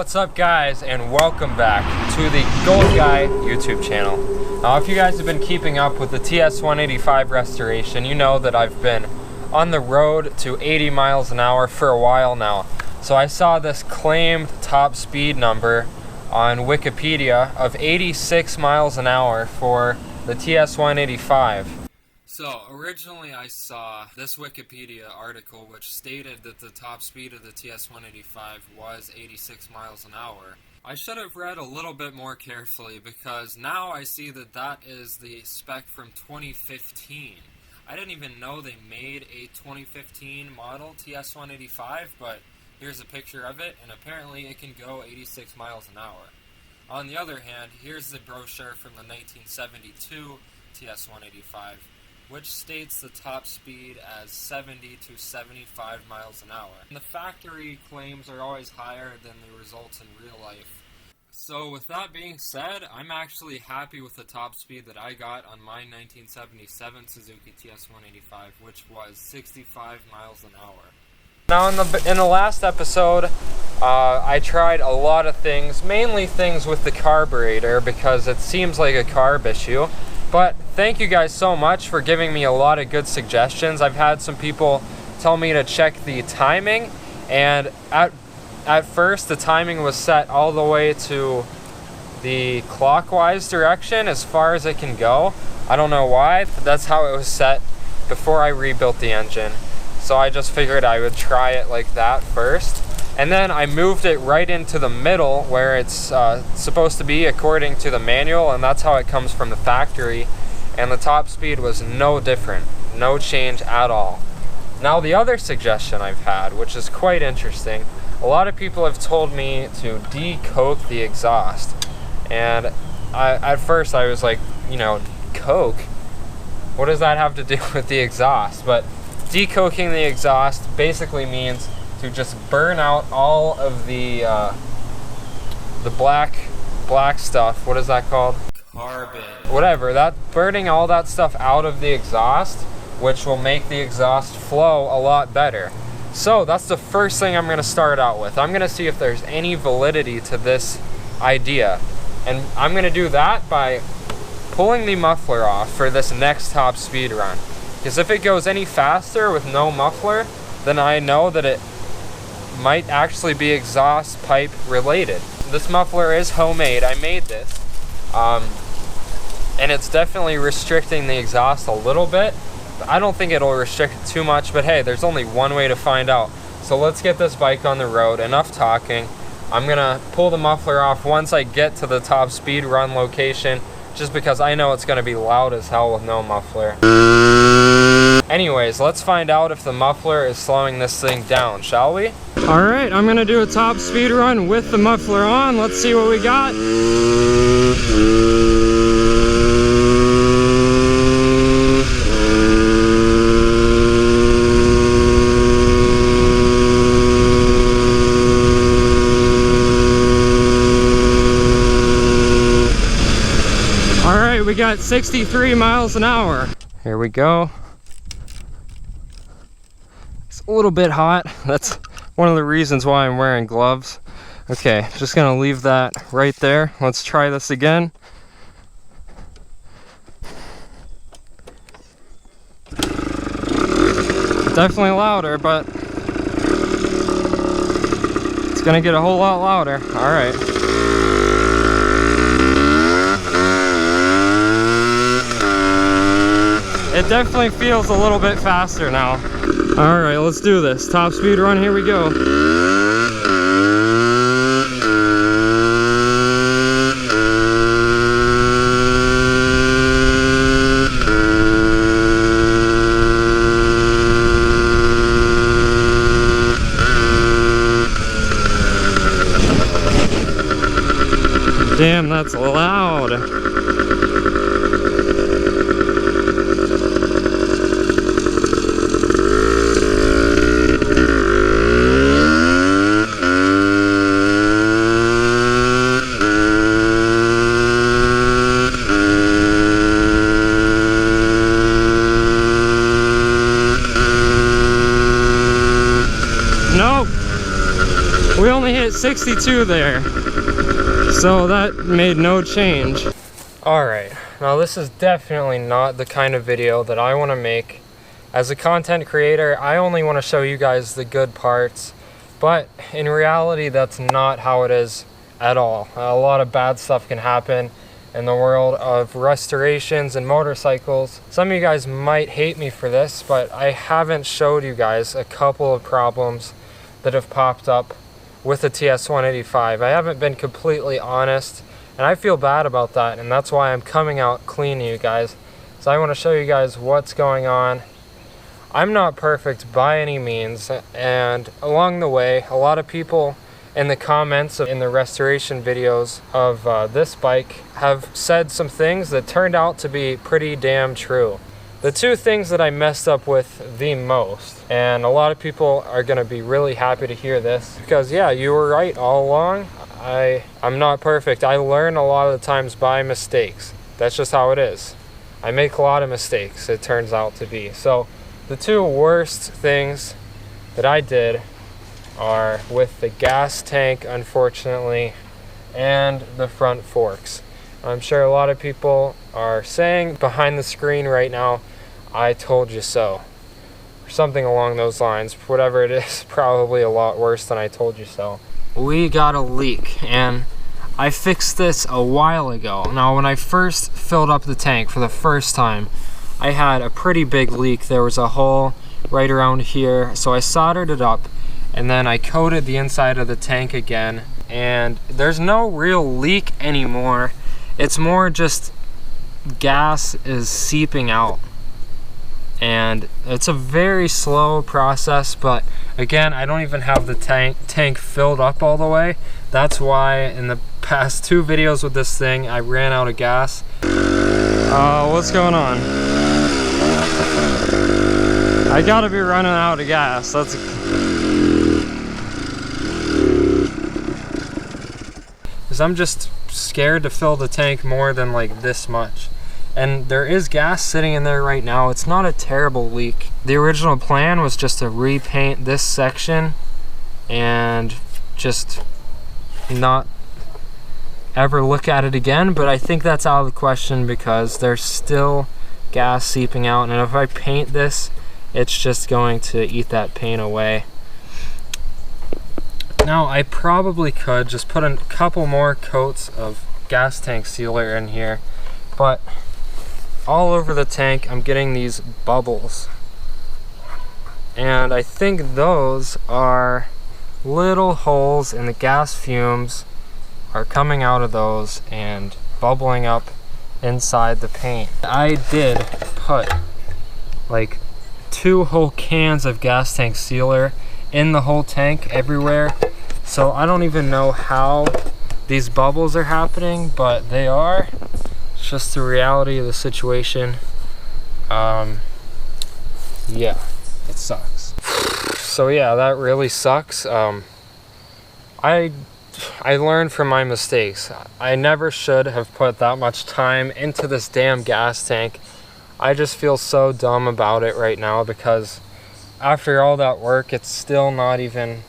What's up guys, and welcome back to the Gold Guy YouTube channel. Now if you guys have been keeping up with the TS185 restoration, you know that I've been on the road to 80 miles an hour for a while now. So I saw this claimed top speed number on Wikipedia of 86 miles an hour for the TS185. So originally I saw this Wikipedia article which stated that the top speed of the TS185 was 86 miles an hour. I should have read a little bit more carefully because now I see that that is the spec from 2015. I didn't even know they made a 2015 model TS185, but here's a picture of it, and apparently it can go 86 miles an hour. On the other hand, here's the brochure from the 1972 TS185, which states the top speed as 70 to 75 miles an hour. And the factory claims are always higher than the results in real life. So with that being said, I'm actually happy with the top speed that I got on my 1977 Suzuki TS185, which was 65 miles an hour. Now in the last episode, I tried a lot of things, mainly things with the carburetor because it seems like a carb issue. But thank you guys so much for giving me a lot of good suggestions. I've had some people tell me to check the timing, and at first the timing was set all the way to the clockwise direction as far as it can go. I don't know why, but that's how it was set before I rebuilt the engine. So I just figured I would try it like that first. And then I moved it right into the middle where it's supposed to be according to the manual, and that's how it comes from the factory. And the top speed was no different, no change at all. Now the other suggestion I've had, which is quite interesting, a lot of people have told me to de-coke the exhaust. And at first I was like, you know, coke? What does that have to do with the exhaust? But de-coking the exhaust basically means to just burn out all of the black stuff. What is that called? Carbon. Whatever. That burning all that stuff out of the exhaust, which will make the exhaust flow a lot better. So that's the first thing I'm going to start out with. I'm going to see if there's any validity to this idea, and I'm going to do that by pulling the muffler off for this next top speed run. Because if it goes any faster with no muffler, then I know that it might actually be exhaust pipe related. This muffler is homemade. I made this. And it's definitely restricting the exhaust a little bit. I don't think it'll restrict it too much, but hey, there's only one way to find out. So let's get this bike on the road. Enough talking. I'm gonna pull the muffler off once I get to the top speed run location, just because I know it's gonna be loud as hell with no muffler. Anyways, let's find out if the muffler is slowing this thing down, shall we? Alright, I'm gonna do a top speed run with the muffler on. Let's see what we got. Alright, we got 63 miles an hour. Here we go. A little bit hot. That's one of the reasons why I'm wearing gloves. Okay, just gonna leave that right there. Let's try this again. Definitely louder, but it's gonna get a whole lot louder. All right. It definitely feels a little bit faster now. All right, let's do this. Top speed run, here we go. Damn, that's loud. 62 there. So that made no change. Alright, now this is definitely not the kind of video that I want to make. As a content creator, I only want to show you guys the good parts, but in reality that's not how it is at all. A lot of bad stuff can happen in the world of restorations and motorcycles. Some of you guys might hate me for this, but I haven't showed you guys a couple of problems that have popped up with the TS185. I haven't been completely honest, and I feel bad about that, and that's why I'm coming out clean to you guys. So I want to show you guys what's going on. I'm not perfect by any means, and along the way, a lot of people in the comments in the restoration videos of this bike have said some things that turned out to be pretty damn true. The two things that I messed up with the most, and a lot of people are going to be really happy to hear this, because yeah, you were right all along. I'm not perfect. I learn a lot of the times by mistakes. That's just how it is. I make a lot of mistakes, it turns out to be. So the two worst things that I did are with the gas tank, unfortunately, and the front forks. I'm sure a lot of people are saying behind the screen right now, I told you so, or something along those lines. Whatever it is, probably a lot worse than I told you so. We got a leak, and I fixed this a while ago. Now, when I first filled up the tank for the first time, I had a pretty big leak. There was a hole right around here, so I soldered it up, and then I coated the inside of the tank again, and there's no real leak anymore. It's more just gas is seeping out, and it's a very slow process, but again, I don't even have the tank filled up all the way. That's why in the past 2 videos with this thing, I ran out of gas. What's going on? I gotta be running out of gas. That's because I'm just scared to fill the tank more than like this much. And there is gas sitting in there right now. It's not a terrible leak. The original plan was just to repaint this section and just not ever look at it again, but I think that's out of the question because there's still gas seeping out, and if I paint this, it's just going to eat that paint away. Now, I probably could just put a couple more coats of gas tank sealer in here, but all over the tank I'm getting these bubbles, and I think those are little holes, and the gas fumes are coming out of those and bubbling up inside the paint. I did put like 2 whole cans of gas tank sealer in the whole tank everywhere, so I don't even know how these bubbles are happening, but they are. It's just the reality of the situation. Yeah, it sucks. So yeah, that really sucks. I learned from my mistakes. I never should have put that much time into this damn gas tank. I just feel so dumb about it right now because after all that work, it's still not even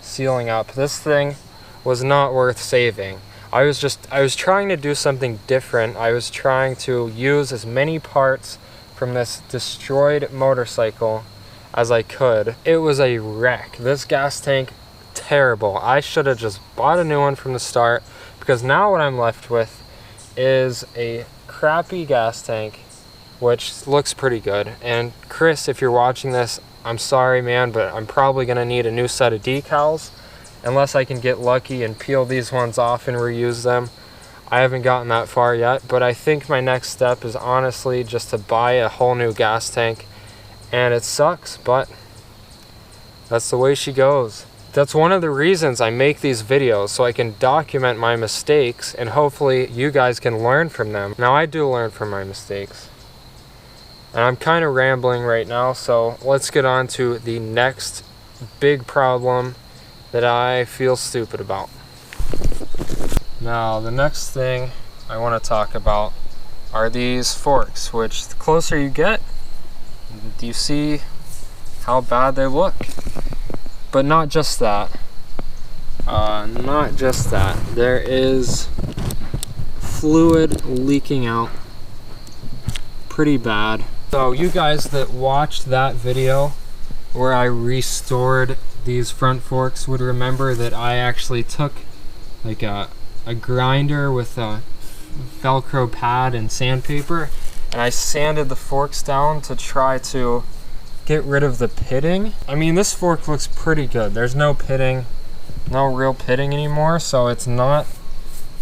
sealing up. This thing was not worth saving. I was trying to do something different. I was trying to use as many parts from this destroyed motorcycle as I could. It was a wreck. This gas tank, terrible. I should have just bought a new one from the start, because now what I'm left with is a crappy gas tank, which looks pretty good. And Chris, if you're watching this, I'm sorry, man, but I'm probably gonna need a new set of decals unless I can get lucky and peel these ones off and reuse them. I haven't gotten that far yet, but I think my next step is honestly just to buy a whole new gas tank. And it sucks, but that's the way she goes. That's one of the reasons I make these videos, so I can document my mistakes and hopefully you guys can learn from them. Now, I do learn from my mistakes. And I'm kind of rambling right now, so let's get on to the next big problem that I feel stupid about. Now, the next thing I want to talk about are these forks, which the closer you get, do you see how bad they look? But not just that. Not just that, there is fluid leaking out pretty bad. So you guys that watched that video where I restored these front forks would remember that I actually took like a grinder with a Velcro pad and sandpaper, and I sanded the forks down to try to get rid of the pitting. I mean, this fork looks pretty good. There's no pitting, no real pitting anymore, so it's not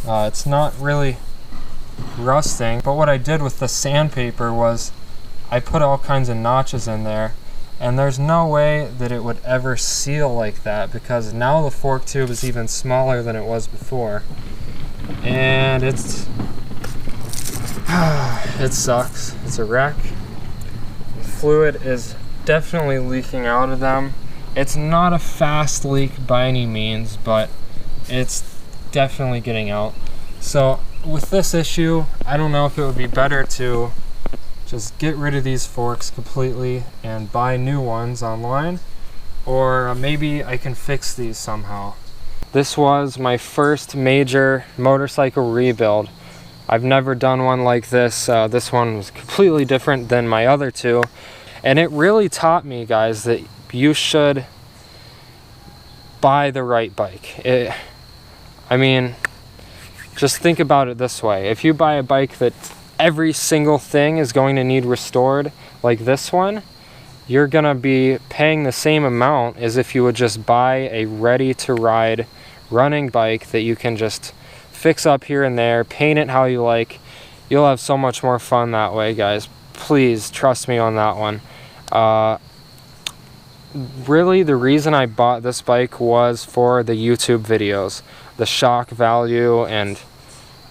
really rusting. But what I did with the sandpaper was I put all kinds of notches in there, and there's no way that it would ever seal like that, because now the fork tube is even smaller than it was before, and it sucks. It's a wreck. The fluid is definitely leaking out of them. It's not a fast leak by any means, but it's definitely getting out. So with this issue, I don't know if it would be better to just get rid of these forks completely and buy new ones online, or maybe I can fix these somehow. This was my first major motorcycle rebuild. I've never done one like this. This one was completely different than my other two, and it really taught me, guys, that you should buy the right bike. I mean, just think about it this way. If you buy a bike that every single thing is going to need restored, like this one, you're gonna be paying the same amount as if you would just buy a ready-to-ride running bike that you can just fix up here and there, paint it how you like. You'll have so much more fun that way, guys. Please trust me on that one. Really, the reason I bought this bike was for the YouTube videos, the shock value, and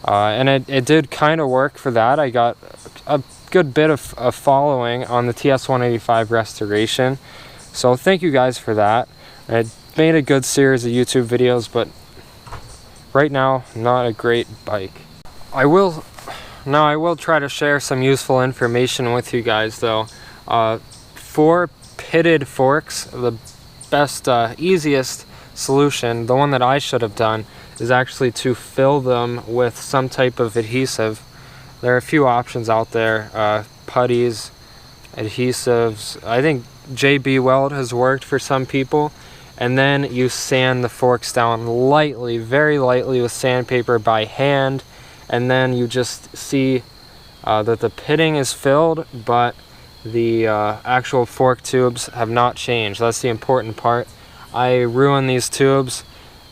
it did kind of work for that. I got a good bit of following on the TS185 restoration, so thank you guys for that. I made a good series of YouTube videos, but right now, not a great bike. I will try to share some useful information with you guys though. For pitted forks, the best, easiest solution, the one that I should have done, is actually to fill them with some type of adhesive. There are a few options out there, putties, adhesives. I think JB Weld has worked for some people. And then you sand the forks down lightly, very lightly, with sandpaper by hand, and then you just see that the pitting is filled, but the actual fork tubes have not changed. That's the important part. I ruined these tubes.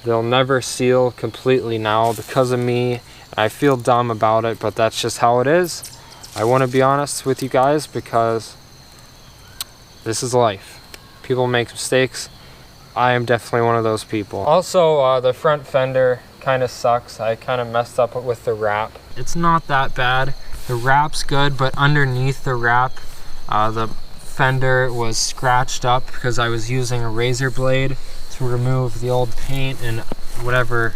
They'll never seal completely now because of me. I feel dumb about it, but that's just how it is. I want to be honest with you guys because this is life. People make mistakes. I am definitely one of those people. Also, the front fender kind of sucks. I kind of messed up with the wrap. It's not that bad. The wrap's good, but underneath the wrap, the fender was scratched up because I was using a razor blade to remove the old paint and whatever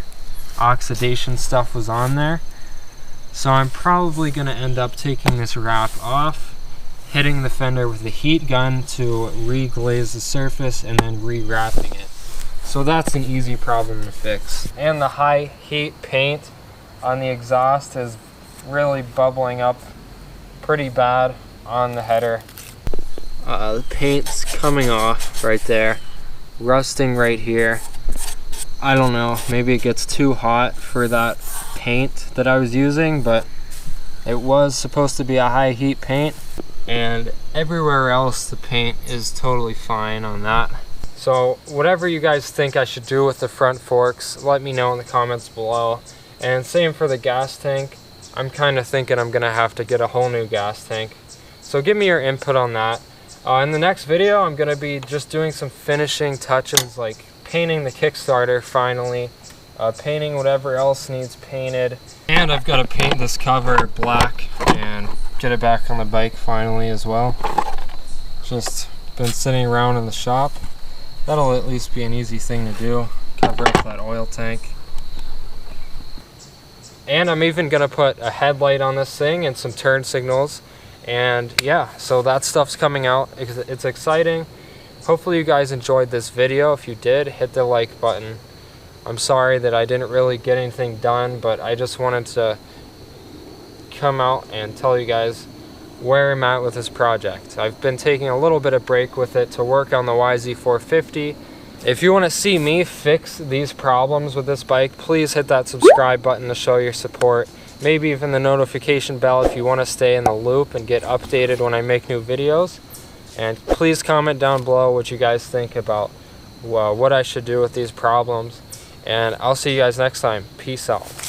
oxidation stuff was on there. So I'm probably going to end up taking this wrap off, hitting the fender with the heat gun to re-glaze the surface, and then re-wrapping it. So that's an easy problem to fix. And the high heat paint on the exhaust is really bubbling up pretty bad on the header. The paint's coming off right there, rusting right here. I don't know, maybe it gets too hot for that paint that I was using, but it was supposed to be a high heat paint, and everywhere else the paint is totally fine on that. So whatever you guys think I should do with the front forks, let me know in the comments below. And same for the gas tank. I'm kind of thinking I'm gonna have to get a whole new gas tank. So give me your input on that. In the next video, I'm gonna be just doing some finishing touches, like painting the Kickstarter finally, painting whatever else needs painted. And I've got to paint this cover black and get it back on the bike finally as well. Just been sitting around in the shop. That'll at least be an easy thing to do. Cover up that oil tank. And I'm even gonna put a headlight on this thing and some turn signals. And yeah, so that stuff's coming out. It's exciting. Hopefully you guys enjoyed this video. If you did, hit the like button. I'm sorry that I didn't really get anything done, but I just wanted to come out and tell you guys where I'm at with this project. I've been taking a little bit of break with it to work on the YZ450. If you want to see me fix these problems with this bike, please hit that subscribe button to show your support. Maybe even the notification bell if you want to stay in the loop and get updated when I make new videos. And please comment down below what you guys think about what I should do with these problems. And I'll see you guys next time. Peace out.